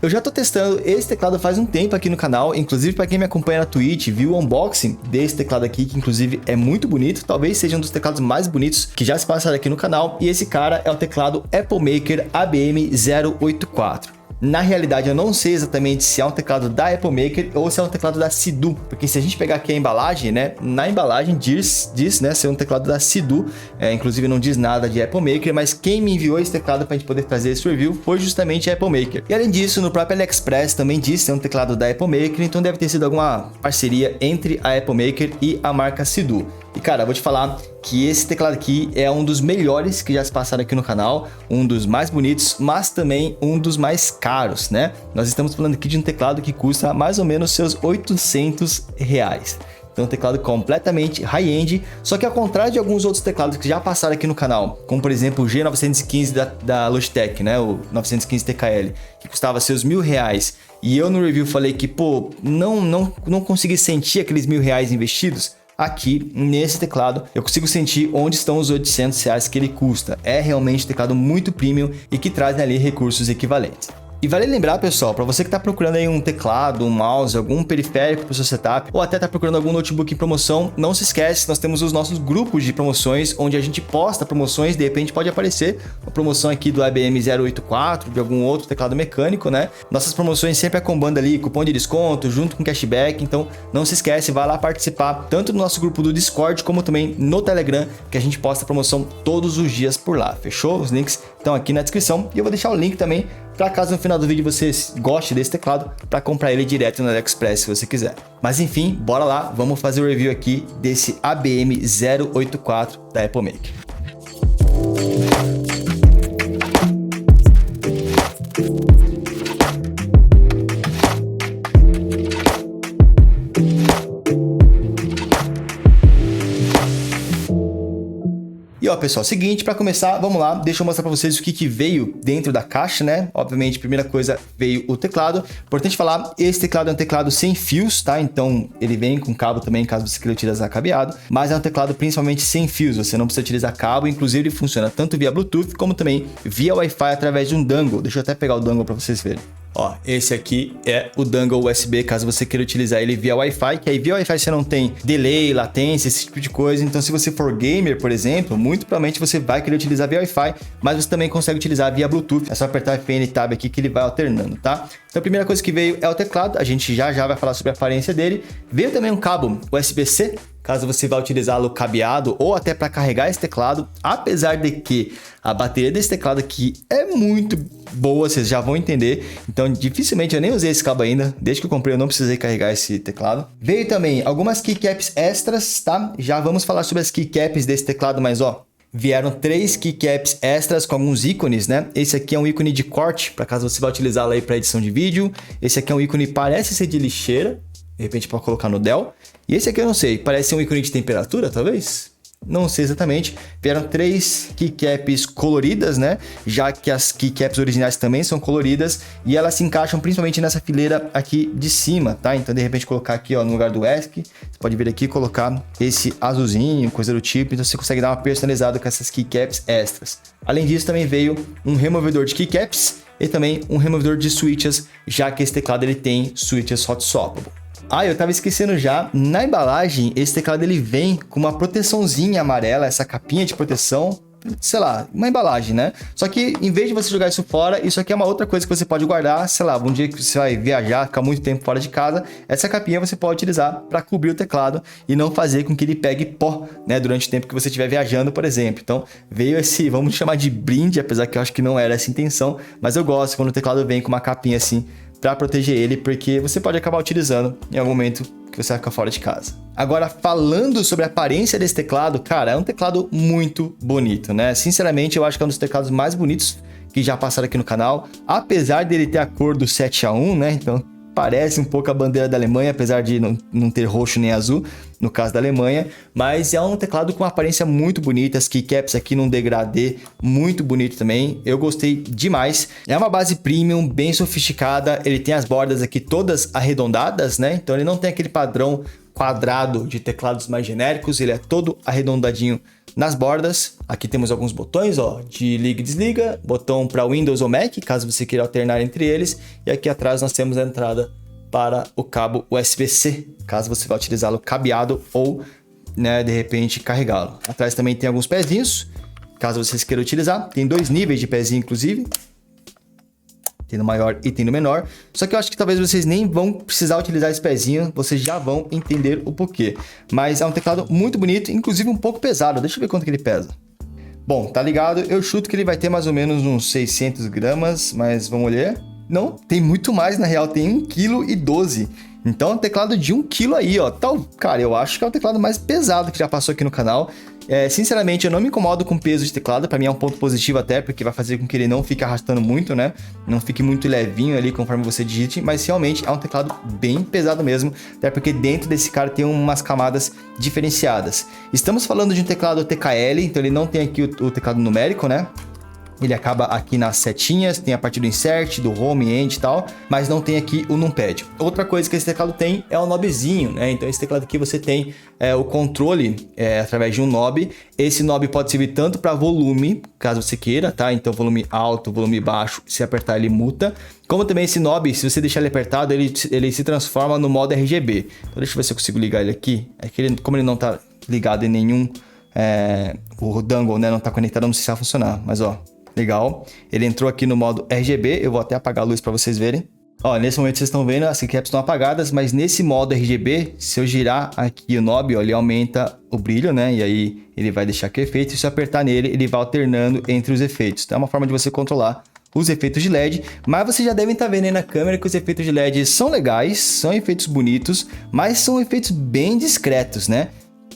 Eu já tô testando esse teclado faz um tempo aqui no canal, inclusive para quem me acompanha na Twitch, viu o unboxing desse teclado aqui, que inclusive é muito bonito, talvez seja um dos teclados mais bonitos que já se passaram aqui no canal, e esse cara é o teclado Apple Maker ABM 084. Na realidade, eu não sei exatamente se é um teclado da Apple Maker ou se é um teclado da Sidu, porque se a gente pegar aqui a embalagem, né, na embalagem diz né, ser um teclado da Sidu, inclusive não diz nada de Apple Maker, mas quem me enviou esse teclado para a gente poder fazer esse review foi justamente a Apple Maker. E além disso, no próprio AliExpress também diz ser um teclado da Apple Maker, então deve ter sido alguma parceria entre a Apple Maker e a marca Sidu. E cara, eu vou te falar que esse teclado aqui é um dos melhores que já se passaram aqui no canal, um dos mais bonitos, mas também um dos mais caros, né? Nós estamos falando aqui de um teclado que custa mais ou menos seus R$800. Então, um teclado completamente high-end, só que ao contrário de alguns outros teclados que já passaram aqui no canal, como por exemplo o G915 da Logitech, né? O 915 TKL, que custava seus R$1.000, e eu no review falei que, pô, não consegui sentir aqueles R$1.000 investidos. Aqui, nesse teclado, eu consigo sentir onde estão os R$800 que ele custa. É realmente um teclado muito premium e que traz ali recursos equivalentes. E vale lembrar, pessoal, para você que está procurando aí um teclado, um mouse, algum periférico para o seu setup, ou até está procurando algum notebook em promoção, não se esquece, nós temos os nossos grupos de promoções, onde a gente posta promoções, de repente pode aparecer uma promoção aqui do ABM 084, de algum outro teclado mecânico, né? Nossas promoções sempre combando ali cupom de desconto, junto com cashback, então não se esquece, vai lá participar, tanto no nosso grupo do Discord, como também no Telegram, que a gente posta promoção todos os dias por lá, fechou? Os links estão aqui na descrição, e eu vou deixar o link também para caso no final do vídeo você goste desse teclado, para comprar ele direto no AliExpress se você quiser. Mas enfim, bora lá, vamos fazer o review aqui desse ABM 084 da Apple Maker. E ó, pessoal, seguinte, para começar, vamos lá, deixa eu mostrar para vocês o que veio dentro da caixa, né? Obviamente, primeira coisa, veio o teclado. Importante falar, esse teclado é um teclado sem fios, tá? Então, ele vem com cabo também, caso você queira utilizar cabeado, mas é um teclado principalmente sem fios, você não precisa utilizar cabo, inclusive ele funciona tanto via Bluetooth, como também via Wi-Fi através de um dongle. Deixa eu até pegar o dongle para vocês verem. Ó, esse aqui é o dongle USB, caso você queira utilizar ele via Wi-Fi, que aí via Wi-Fi você não tem delay, latência, esse tipo de coisa. Então, se você for gamer, por exemplo, muito provavelmente você vai querer utilizar via Wi-Fi, mas você também consegue utilizar via Bluetooth. É só apertar FN Tab aqui que ele vai alternando, tá? Então, a primeira coisa que veio é o teclado. A gente já vai falar sobre a aparência dele. Veio também um cabo USB-C, caso você vá utilizá-lo cabeado ou até para carregar esse teclado, apesar de que a bateria desse teclado aqui é muito boa, vocês já vão entender, então dificilmente eu nem usei esse cabo ainda, desde que eu comprei eu não precisei carregar esse teclado. Veio também algumas keycaps extras, tá? Já vamos falar sobre as keycaps desse teclado, mas ó, vieram 3 keycaps extras com alguns ícones, né? Esse aqui é um ícone de corte, para caso você vá utilizá-lo aí para edição de vídeo. Esse aqui é um ícone, parece ser de lixeira, de repente para colocar no Dell. E esse aqui eu não sei, parece ser um ícone de temperatura, talvez? Não sei exatamente. Vieram 3 keycaps coloridas, né? Já que as keycaps originais também são coloridas e elas se encaixam principalmente nessa fileira aqui de cima, tá? Então, de repente, colocar aqui, ó, no lugar do ESC, você pode vir aqui e colocar esse azulzinho, coisa do tipo. Então, você consegue dar uma personalizada com essas keycaps extras. Além disso, também veio um removedor de keycaps e também um removedor de switches, já que esse teclado ele tem switches hot swappable. Ah, eu tava esquecendo já, na embalagem, esse teclado ele vem com uma proteçãozinha amarela, essa capinha de proteção, sei lá, uma embalagem, né? Só que em vez de você jogar isso fora, isso aqui é uma outra coisa que você pode guardar, sei lá, um dia que você vai viajar, ficar muito tempo fora de casa, essa capinha você pode utilizar para cobrir o teclado e não fazer com que ele pegue pó, né, durante o tempo que você estiver viajando, por exemplo. Então, veio esse, vamos chamar de brinde, apesar que eu acho que não era essa a intenção, mas eu gosto quando o teclado vem com uma capinha assim, para proteger ele, porque você pode acabar utilizando em algum momento que você vai ficar fora de casa. Agora, falando sobre a aparência desse teclado, cara, é um teclado muito bonito, né? Sinceramente, eu acho que é um dos teclados mais bonitos que já passaram aqui no canal, apesar dele ter a cor do 7-1, né? Então, parece um pouco a bandeira da Alemanha, apesar de não ter roxo nem azul, no caso da Alemanha, mas é um teclado com uma aparência muito bonita, as keycaps aqui num degradê muito bonito também, eu gostei demais. É uma base premium, bem sofisticada, ele tem as bordas aqui todas arredondadas, né? Então ele não tem aquele padrão quadrado de teclados mais genéricos, ele é todo arredondadinho nas bordas. Aqui temos alguns botões, ó, de liga e desliga, botão para Windows ou Mac, caso você queira alternar entre eles, e aqui atrás nós temos a entrada para o cabo USB-C, caso você vá utilizá-lo cabeado ou, né, de repente carregá-lo. Atrás também tem alguns pezinhos, caso vocês queiram utilizar. Tem 2 níveis de pezinho, inclusive. Tem no maior e tem no menor. Só que eu acho que talvez vocês nem vão precisar utilizar esse pezinho, vocês já vão entender o porquê. Mas é um teclado muito bonito, inclusive um pouco pesado. Deixa eu ver quanto que ele pesa. Bom, tá ligado? Eu chuto que ele vai ter mais ou menos uns 600 gramas, mas vamos olhar. Não, tem muito mais na real, tem 1,12 kg. Então é um teclado de 1 kg aí, ó. Então, cara, eu acho que é o teclado mais pesado que já passou aqui no canal. Sinceramente, eu não me incomodo com peso de teclado, pra mim é um ponto positivo até, porque vai fazer com que ele não fique arrastando muito, né? Não fique muito levinho ali conforme você digite, mas realmente é um teclado bem pesado mesmo, até porque dentro desse cara tem umas camadas diferenciadas. Estamos falando de um teclado TKL, então ele não tem aqui o teclado numérico, né? Ele acaba aqui nas setinhas, tem a parte do insert, do home, end e tal, mas não tem aqui o numpad. Outra coisa que esse teclado tem é o knobzinho, né? Então esse teclado aqui você tem o controle através de um knob. Esse knob pode servir tanto para volume, caso você queira, tá? Então volume alto, volume baixo, se apertar ele muta. Como também esse knob, se você deixar ele apertado, ele se transforma no modo RGB. Então deixa eu ver se eu consigo ligar ele aqui. É que ele, como ele não tá ligado em nenhum... o dangle, né? Não tá conectado, não sei se vai funcionar, mas ó... Legal, ele entrou aqui no modo RGB, eu vou até apagar a luz para vocês verem. Ó, nesse momento vocês estão vendo, as keycaps estão apagadas, mas nesse modo RGB, se eu girar aqui o knob, ó, ele aumenta o brilho, né? E aí ele vai deixar aqui o efeito, e se eu apertar nele, ele vai alternando entre os efeitos. Então é uma forma de você controlar os efeitos de LED, mas vocês já devem estar vendo aí na câmera que os efeitos de LED são legais, são efeitos bonitos, mas são efeitos bem discretos, né?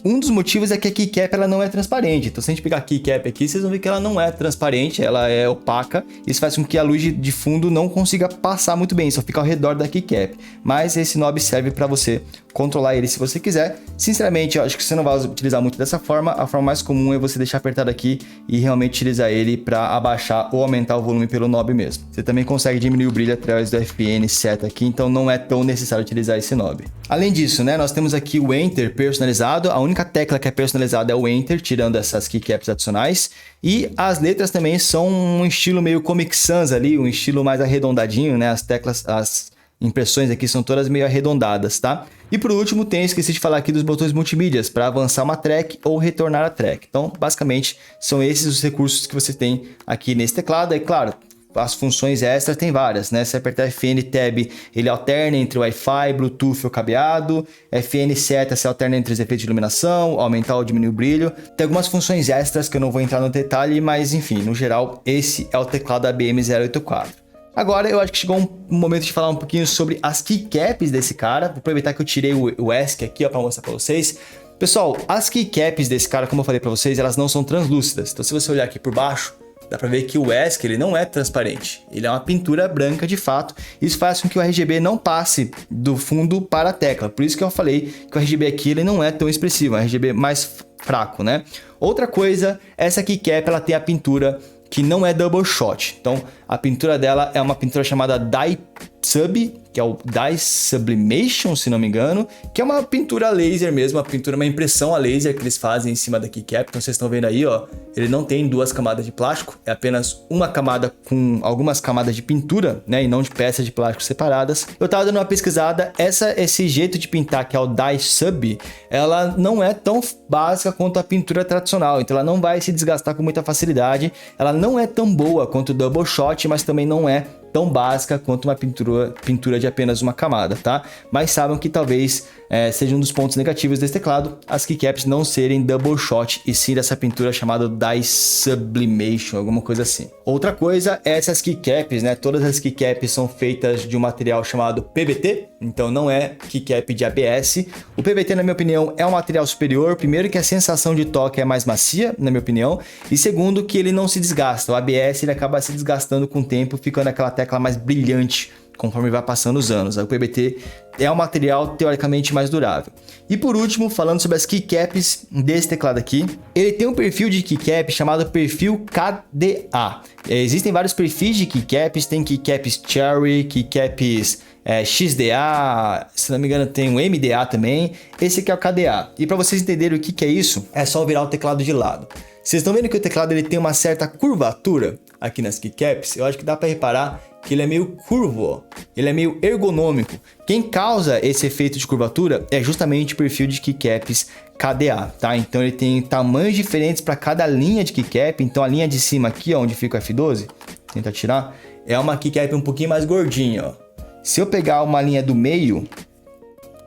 Um dos motivos é que a keycap ela não é transparente. Então, se a gente pegar a keycap aqui, vocês vão ver que ela não é transparente, ela é opaca. Isso faz com que a luz de fundo não consiga passar muito bem, só fica ao redor da keycap. Mas esse knob serve para você controlar ele se você quiser. Sinceramente, eu acho que você não vai utilizar muito dessa forma. A forma mais comum é você deixar apertado aqui e realmente utilizar ele para abaixar ou aumentar o volume pelo knob mesmo. Você também consegue diminuir o brilho através do FN seta aqui, então não é tão necessário utilizar esse knob. Além disso, né, nós temos aqui o Enter personalizado. A única tecla que é personalizada é o Enter, tirando essas keycaps adicionais. E as letras também são um estilo meio Comic Sans ali, um estilo mais arredondadinho, né? As teclas, as impressões aqui são todas meio arredondadas, tá? E por último, esqueci de falar aqui dos botões multimídias para avançar uma track ou retornar a track. Então, basicamente, são esses os recursos que você tem aqui nesse teclado. E claro, as funções extras tem várias, né? Se apertar FN Tab, ele alterna entre Wi-Fi, Bluetooth ou cabeado. FN Seta se alterna entre os efeitos de iluminação, aumentar ou diminuir o brilho. Tem algumas funções extras que eu não vou entrar no detalhe, mas enfim, no geral, esse é o teclado ABM084. Agora eu acho que chegou um momento de falar um pouquinho sobre as keycaps desse cara. Vou aproveitar que eu tirei o ESC aqui para mostrar para vocês. Pessoal, as keycaps desse cara, como eu falei para vocês, elas não são translúcidas. Então se você olhar aqui por baixo, dá para ver que o ESC ele não é transparente. Ele é uma pintura branca de fato. Isso faz com que o RGB não passe do fundo para a tecla. Por isso que eu falei que o RGB aqui ele não é tão expressivo. É um RGB mais fraco, né? Outra coisa, essa keycap ela tem a pintura que não é double shot. Então, a pintura dela é uma pintura chamada Dye Sub, que é o Dye Sublimation, se não me engano, que é uma pintura laser mesmo, uma impressão a laser que eles fazem em cima da keycap. Então, vocês estão vendo aí, ó, ele não tem 2 camadas de plástico, é apenas uma camada com algumas camadas de pintura, né, e não de peças de plástico separadas. Eu tava dando uma pesquisada, esse jeito de pintar, que é o Dye Sub, ela não é tão básica quanto a pintura tradicional, então ela não vai se desgastar com muita facilidade, ela não é tão boa quanto o double shot, mas também não é tão básica quanto uma pintura de apenas uma camada, tá? Mas saibam que talvez seja um dos pontos negativos desse teclado, as keycaps não serem double shot e sim dessa pintura chamada Dye Sublimation, alguma coisa assim. Outra coisa é essas keycaps, né? Todas as keycaps são feitas de um material chamado PBT, então não é keycap de ABS. O PBT, na minha opinião, é um material superior. Primeiro que a sensação de toque é mais macia, na minha opinião, e segundo que ele não se desgasta. O ABS ele acaba se desgastando com o tempo, ficando aquela tecla mais brilhante conforme vai passando os anos. O PBT é um material teoricamente mais durável. E por último, falando sobre as keycaps desse teclado aqui, ele tem um perfil de keycap chamado perfil KDA. Existem vários perfis de keycaps, tem keycaps Cherry, keycaps XDA, se não me engano tem um MDA também. Esse aqui é o KDA. E para vocês entenderem o que é isso, é só virar o teclado de lado. Vocês estão vendo que o teclado ele tem uma certa curvatura aqui nas keycaps? Eu acho que dá para reparar que ele é meio curvo, ó. Ele é meio ergonômico. Quem causa esse efeito de curvatura é justamente o perfil de keycaps KDA, tá? Então ele tem tamanhos diferentes para cada linha de keycap. Então a linha de cima aqui, ó, onde fica o F12, tenta tirar, é uma keycap um pouquinho mais gordinha, ó. Se eu pegar uma linha do meio,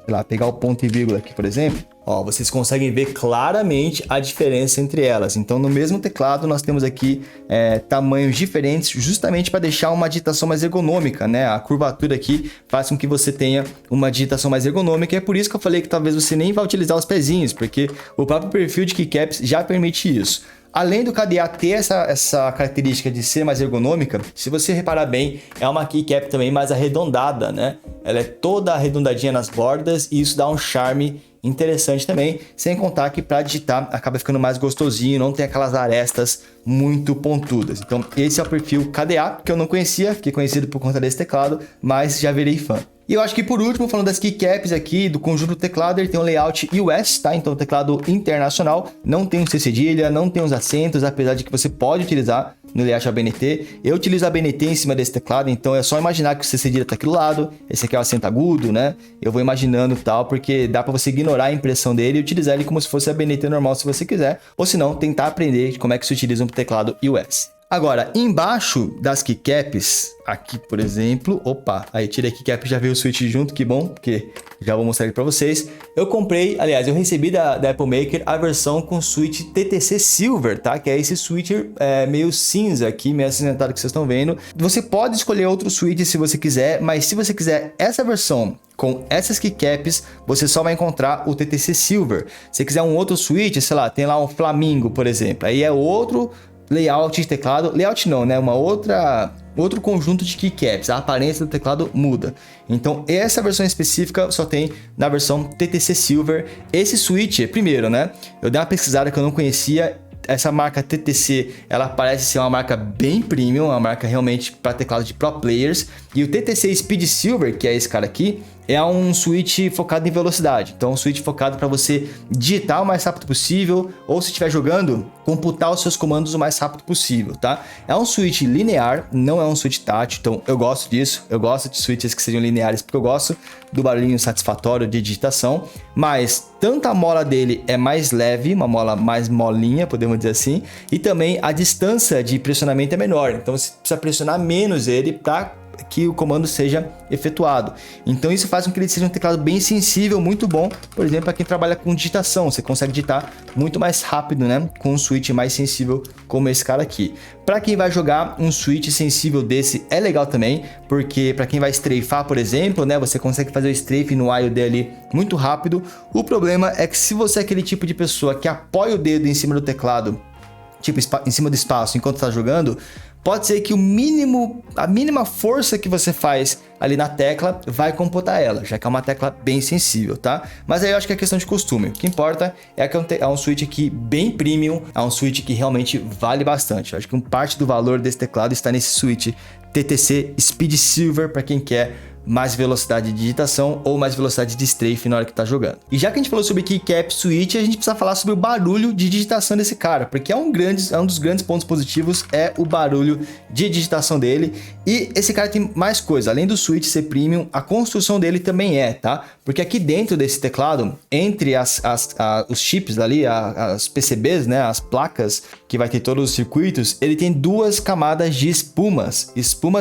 sei lá, pegar o ponto e vírgula aqui, por exemplo, ó, vocês conseguem ver claramente a diferença entre elas. Então, no mesmo teclado, nós temos aqui tamanhos diferentes, justamente para deixar uma digitação mais ergonômica, né? A curvatura aqui faz com que você tenha uma digitação mais ergonômica. E é por isso que eu falei que talvez você nem vá utilizar os pezinhos, porque o próprio perfil de keycaps já permite isso. Além do KDA ter essa característica de ser mais ergonômica, se você reparar bem, é uma keycap também mais arredondada, né? Ela é toda arredondadinha nas bordas e isso dá um charme interessante também, sem contar que para digitar acaba ficando mais gostosinho, não tem aquelas arestas muito pontudas. Então esse é o perfil KDA, que eu não conhecia, fiquei conhecido por conta desse teclado, mas já virei fã. E eu acho que por último, falando das keycaps aqui, do conjunto do teclado, ele tem um layout US, tá? Então, teclado internacional, não tem um C cedilha, não tem os acentos, apesar de que você pode utilizar no layout ABNT. Eu utilizo a ABNT em cima desse teclado, então é só imaginar que o C cedilha tá aqui do lado, esse aqui é o acento agudo, né? Eu vou imaginando tal, porque dá para você ignorar a impressão dele e utilizar ele como se fosse a ABNT normal, se você quiser, ou se não, tentar aprender como é que se utiliza um teclado US. Agora, embaixo das keycaps, aqui por exemplo, opa, aí tirei a keycap e já veio o switch junto, que bom, porque já vou mostrar aqui para vocês. Eu comprei, aliás, eu recebi da Apple Maker a versão com switch TTC Silver, tá? Que é esse switch meio cinza aqui, meio acinzentado que vocês estão vendo. Você pode escolher outro switch se você quiser, mas se você quiser essa versão com essas keycaps, você só vai encontrar o TTC Silver. Se quiser um outro switch, sei lá, tem lá um Flamingo, por exemplo, aí é outro layout de teclado, layout não, né? Outro conjunto de keycaps, a aparência do teclado muda. Então essa versão específica só tem na versão TTC Silver. Esse switch, primeiro, né? Eu dei uma pesquisada que eu não conhecia. Essa marca TTC, ela parece ser uma marca bem premium, uma marca realmente para teclado de pro players. E o TTC Speed Silver, que é esse cara aqui, é um switch focado em velocidade. Então, um switch focado para você digitar o mais rápido possível, ou se estiver jogando, computar os seus comandos o mais rápido possível, tá? É um switch linear, não é um switch tátil, então eu gosto disso. Eu gosto de switches que sejam lineares, porque eu gosto do barulhinho satisfatório de digitação. Mas tanto a mola dele é mais leve, uma mola mais molinha, podemos dizer assim, e também a distância de pressionamento é menor. Então, você precisa pressionar menos ele para que o comando seja efetuado. Então isso faz com que ele seja um teclado bem sensível, muito bom, por exemplo, para quem trabalha com digitação. Você consegue digitar muito mais rápido, né, com um switch mais sensível como esse cara aqui. Para quem vai jogar, um switch sensível desse é legal também, porque para quem vai strafar, por exemplo, né, você consegue fazer o strafe no IOD ali muito rápido. O problema é que se você é aquele tipo de pessoa que apoia o dedo em cima do teclado, tipo em cima do espaço enquanto está jogando, pode ser que a mínima força que você faz ali na tecla vai computar ela, já que é uma tecla bem sensível, tá? Mas aí eu acho que é questão de costume. O que importa é que é um switch aqui bem premium, é um switch que realmente vale bastante. Eu acho que parte do valor desse teclado está nesse switch TTC Speed Silver para quem quer mais velocidade de digitação ou mais velocidade de strafe na hora que tá jogando. E já que a gente falou sobre keycap switch, a gente precisa falar sobre o barulho de digitação desse cara, porque é um dos grandes pontos positivos é o barulho de digitação dele. E esse cara tem mais coisa, além do switch ser premium, a construção dele também é, tá? Porque aqui dentro desse teclado, entre os chips ali, as PCBs, né, as placas que vai ter todos os circuitos, ele tem duas camadas de espumas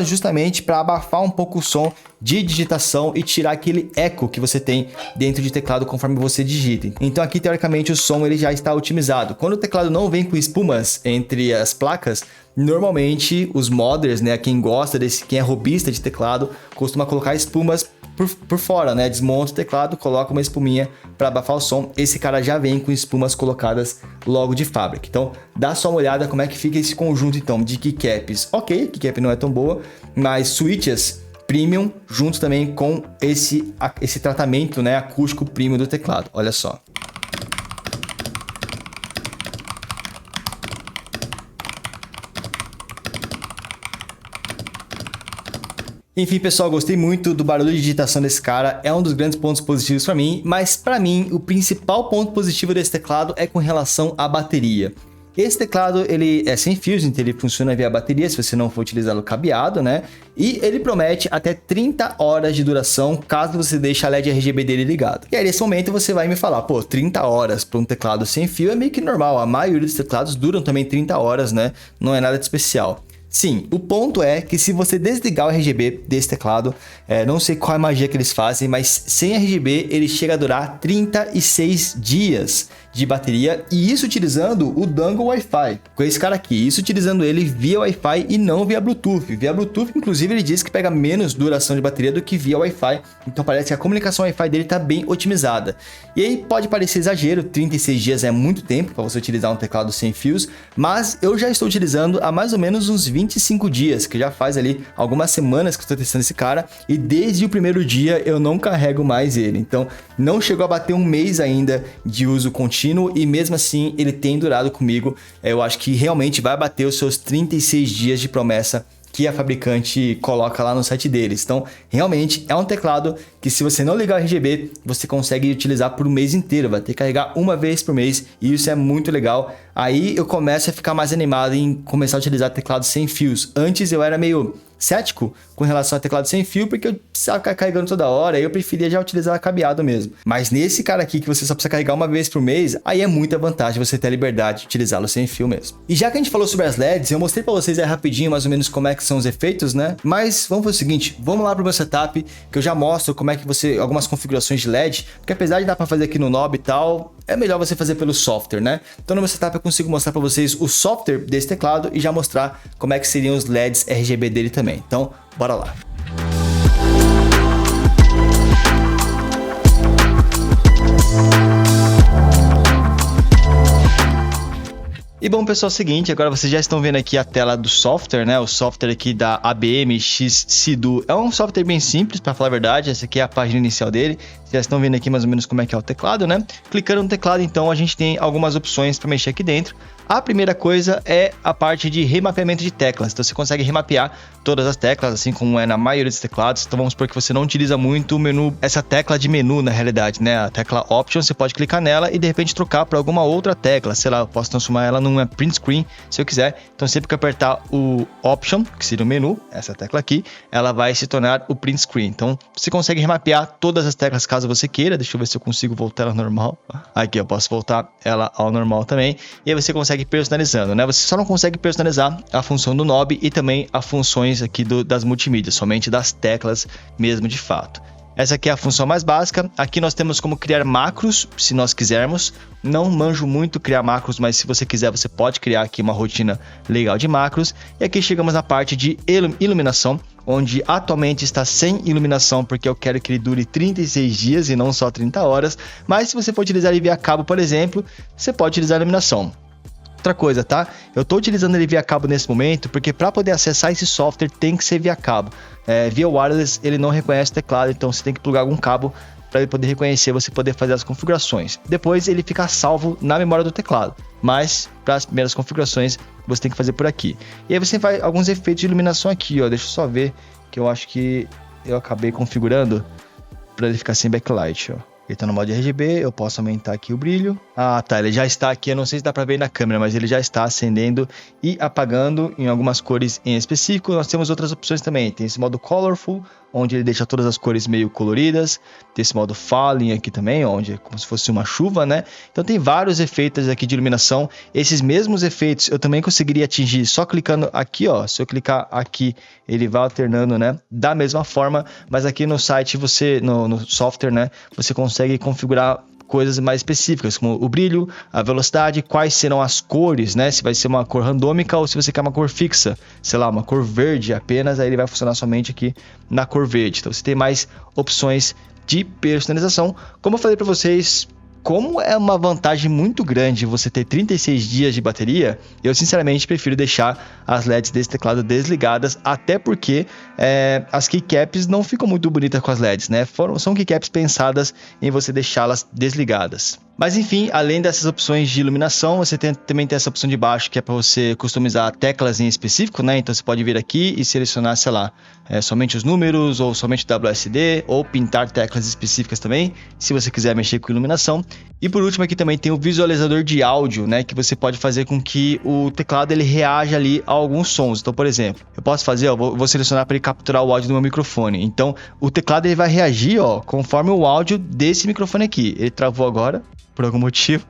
justamente para abafar um pouco o som de digitação e tirar aquele eco que você tem dentro de teclado conforme você digita. Então aqui teoricamente o som ele já está otimizado. Quando o teclado não vem com espumas entre as placas, normalmente os modders, né, quem é robista de teclado, costuma colocar espumas por fora, né? Desmonta o teclado, coloca uma espuminha para abafar o som. Esse cara já vem com espumas colocadas logo de fábrica. Então, dá só uma olhada como é que fica esse conjunto então de keycaps. Ok, keycap não é tão boa, mas switches Premium, junto também com esse tratamento, né, acústico premium do teclado. Olha só. Enfim, pessoal, gostei muito do barulho de digitação desse cara, é um dos grandes pontos positivos para mim, mas para mim o principal ponto positivo desse teclado é com relação à bateria. Esse teclado ele é sem fios, então ele funciona via bateria se você não for utilizá-lo cabeado, né? E ele promete até 30 horas de duração caso você deixe a LED RGB dele ligado. E aí nesse momento você vai me falar, pô, 30 horas para um teclado sem fio é meio que normal, a maioria dos teclados duram também 30 horas, né? Não é nada de especial. Sim, o ponto é que se você desligar o RGB desse teclado, não sei qual é a magia que eles fazem, mas sem RGB ele chega a durar 36 dias de bateria, e isso utilizando o dongle Wi-Fi, com esse cara aqui, isso utilizando ele via Wi-Fi e não via Bluetooth. Via Bluetooth, inclusive, ele diz que pega menos duração de bateria do que via Wi-Fi, então parece que a comunicação Wi-Fi dele está bem otimizada. E aí pode parecer exagero, 36 dias é muito tempo para você utilizar um teclado sem fios, mas eu já estou utilizando há mais ou menos uns 25 dias, que já faz ali algumas semanas que eu estou testando esse cara, e desde o primeiro dia eu não carrego mais ele, então não chegou a bater um mês ainda de uso contínuo, e mesmo assim ele tem durado comigo. Eu acho que realmente vai bater os seus 36 dias de promessa que a fabricante coloca lá no site deles. Então, realmente é um teclado que se você não ligar o RGB, você consegue utilizar por um mês inteiro, vai ter que carregar uma vez por mês, e isso é muito legal. Aí eu começo a ficar mais animado em começar a utilizar teclado sem fios. Antes eu era meio cético com relação a teclado sem fio, porque eu precisava ficar carregando toda hora, e eu preferia já utilizar cabeado mesmo. Mas nesse cara aqui, que você só precisa carregar uma vez por mês, aí é muita vantagem você ter a liberdade de utilizá-lo sem fio mesmo. E já que a gente falou sobre as LEDs, eu mostrei pra vocês aí rapidinho mais ou menos como é que são os efeitos, né? Mas vamos fazer o seguinte, vamos lá pro meu setup, que eu já mostro como é que você, algumas configurações de LED, porque apesar de dar pra fazer aqui no knob e tal, é melhor você fazer pelo software, né? Então no meu setup eu consigo mostrar pra vocês o software desse teclado e já mostrar como é que seriam os LEDs RGB dele também. Então, bora lá. E bom, pessoal, é o seguinte, agora vocês já estão vendo aqui a tela do software, né? O software aqui da ABM Xceedo é um software bem simples, para falar a verdade. Essa aqui é a página inicial dele. Vocês já estão vendo aqui mais ou menos como é que é o teclado, né? Clicando no teclado, então, a gente tem algumas opções para mexer aqui dentro. A primeira coisa é a parte de remapeamento de teclas. Então você consegue remapear todas as teclas, assim como é na maioria dos teclados. Então vamos supor que você não utiliza muito o menu, essa tecla de menu na realidade, né? A tecla Option, você pode clicar nela e de repente trocar para alguma outra tecla. Sei lá, eu posso transformar ela numa print screen se eu quiser. Então sempre que eu apertar o Option, que seria o menu, essa tecla aqui, ela vai se tornar o print screen. Então você consegue remapear todas as teclas caso você queira. Deixa eu ver se eu consigo voltar ela ao normal. Aqui eu posso voltar ela ao normal também. E aí você consegue personalizando, né? Você só não consegue personalizar a função do knob e também as funções aqui das multimídias, somente das teclas mesmo de fato. Essa aqui é a função mais básica. Aqui nós temos como criar macros, se nós quisermos. Não manjo muito criar macros, mas se você quiser, você pode criar aqui uma rotina legal de macros. E aqui chegamos na parte de iluminação, onde atualmente está sem iluminação, porque eu quero que ele dure 36 dias e não só 30 horas. Mas se você for utilizar ele via cabo, por exemplo, você pode utilizar a iluminação. Outra coisa, tá? Eu estou utilizando ele via cabo nesse momento, porque para poder acessar esse software tem que ser via cabo. Via wireless ele não reconhece teclado, então você tem que plugar algum cabo para ele poder reconhecer, você poder fazer as configurações. Depois ele fica salvo na memória do teclado, mas para as primeiras configurações você tem que fazer por aqui. E aí você vai alguns efeitos de iluminação aqui, ó. Deixa eu só ver, que eu acho que eu acabei configurando para ele ficar sem backlight, ó. Ele está no modo RGB, eu posso aumentar aqui o brilho. Ah, tá, ele já está aqui, eu não sei se dá para ver na câmera, mas ele já está acendendo e apagando em algumas cores em específico. Nós temos outras opções também, tem esse modo Colorful, onde ele deixa todas as cores meio coloridas. Tem esse modo Falling aqui também, onde é como se fosse uma chuva, né? Então tem vários efeitos aqui de iluminação. Esses mesmos efeitos eu também conseguiria atingir só clicando aqui, ó. Se eu clicar aqui, ele vai alternando, né? Da mesma forma, mas aqui no site, no software, né? Você consegue configurar coisas mais específicas, como o brilho, a velocidade, quais serão as cores, né? Se vai ser uma cor randômica ou se você quer uma cor fixa, sei lá, uma cor verde apenas, aí ele vai funcionar somente aqui na cor verde. Então você tem mais opções de personalização. Como eu falei para vocês, como é uma vantagem muito grande você ter 36 dias de bateria, eu sinceramente prefiro deixar as LEDs desse teclado desligadas, até porque as keycaps não ficam muito bonitas com as LEDs, né? São keycaps pensadas em você deixá-las desligadas. Mas enfim, além dessas opções de iluminação, você também tem essa opção de baixo que é para você customizar teclas em específico, né? Então você pode vir aqui e selecionar, sei lá, somente os números ou somente WSD, ou pintar teclas específicas também, se você quiser mexer com iluminação. E por último aqui também tem o visualizador de áudio, né? Que você pode fazer com que o teclado ele reaja ali a alguns sons. Então, por exemplo, eu posso fazer, vou selecionar para ele capturar o áudio do meu microfone. Então, o teclado ele vai reagir, conforme o áudio desse microfone aqui. Ele travou agora, por algum motivo,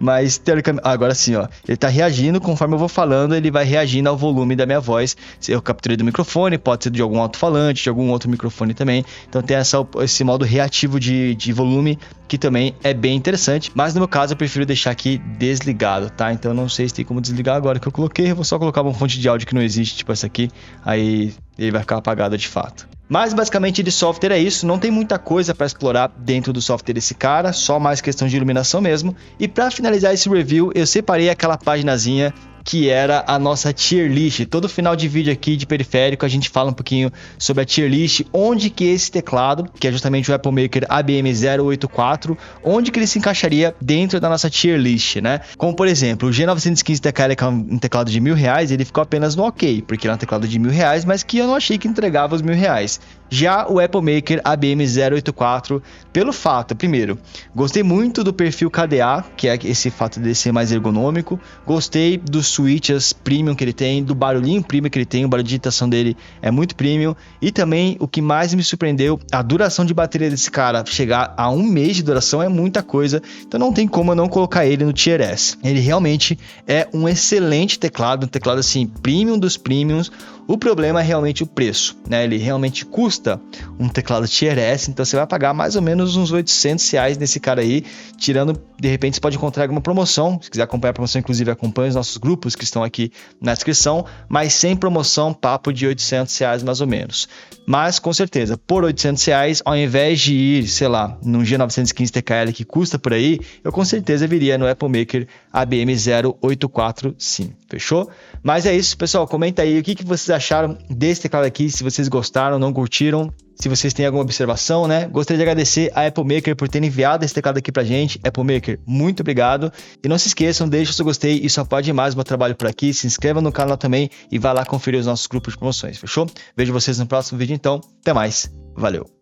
mas teoricamente, agora sim, ele tá reagindo conforme eu vou falando, ele vai reagindo ao volume da minha voz. Se eu capturei do microfone, pode ser de algum alto-falante, de algum outro microfone também. Então tem esse modo reativo de volume, que também é bem interessante, mas no meu caso eu prefiro deixar aqui desligado, tá? Então eu não sei se tem como desligar agora que eu coloquei, eu vou só colocar uma fonte de áudio que não existe, tipo essa aqui, aí ele vai ficar apagado de fato. Mas basicamente de software é isso, não tem muita coisa para explorar dentro do software desse cara, só mais questão de iluminação mesmo. E para finalizar esse review, eu separei aquela paginazinha que era a nossa tier list. Todo final de vídeo aqui de periférico a gente fala um pouquinho sobre a tier list, onde que esse teclado, que é justamente o Apple Maker ABM084, onde que ele se encaixaria dentro da nossa tier list, né? Como por exemplo, o G915 TKL, que é um teclado de R$1.000, ele ficou apenas no ok, porque ele é um teclado de R$1.000, mas que eu não achei que entregava os R$1.000. Já o Apple Maker ABM084, pelo fato, primeiro, gostei muito do perfil KDA, que é esse fato de ser mais ergonômico, gostei dos switches premium que ele tem, do barulhinho premium que ele tem, o barulho de digitação dele é muito premium, e também o que mais me surpreendeu, a duração de bateria desse cara, chegar a 1 mês de duração é muita coisa, então não tem como eu não colocar ele no Tier S. Ele realmente é um excelente teclado, um teclado assim, premium dos premiums. O problema é realmente o preço, né? Ele realmente custa um teclado Tier S, então você vai pagar mais ou menos uns R$800 nesse cara aí, tirando, de repente você pode encontrar alguma promoção, se quiser acompanhar a promoção, inclusive acompanhe os nossos grupos que estão aqui na descrição, mas sem promoção, papo de R$800 mais ou menos. Mas com certeza, por R$800, ao invés de ir, sei lá, num G915 TKL que custa por aí, eu com certeza viria no Apple Maker ABM084 sim, fechou? Mas é isso, pessoal, comenta aí o que vocês acharam desse teclado aqui, se vocês gostaram, não curtiram, se vocês têm alguma observação, né? Gostaria de agradecer a Apple Maker por ter enviado esse teclado aqui pra gente. Apple Maker, muito obrigado. E não se esqueçam, deixa o seu gostei, isso apoia demais o meu trabalho por aqui. Se inscreva no canal também e vá lá conferir os nossos grupos de promoções, fechou? Vejo vocês no próximo vídeo então. Até mais. Valeu!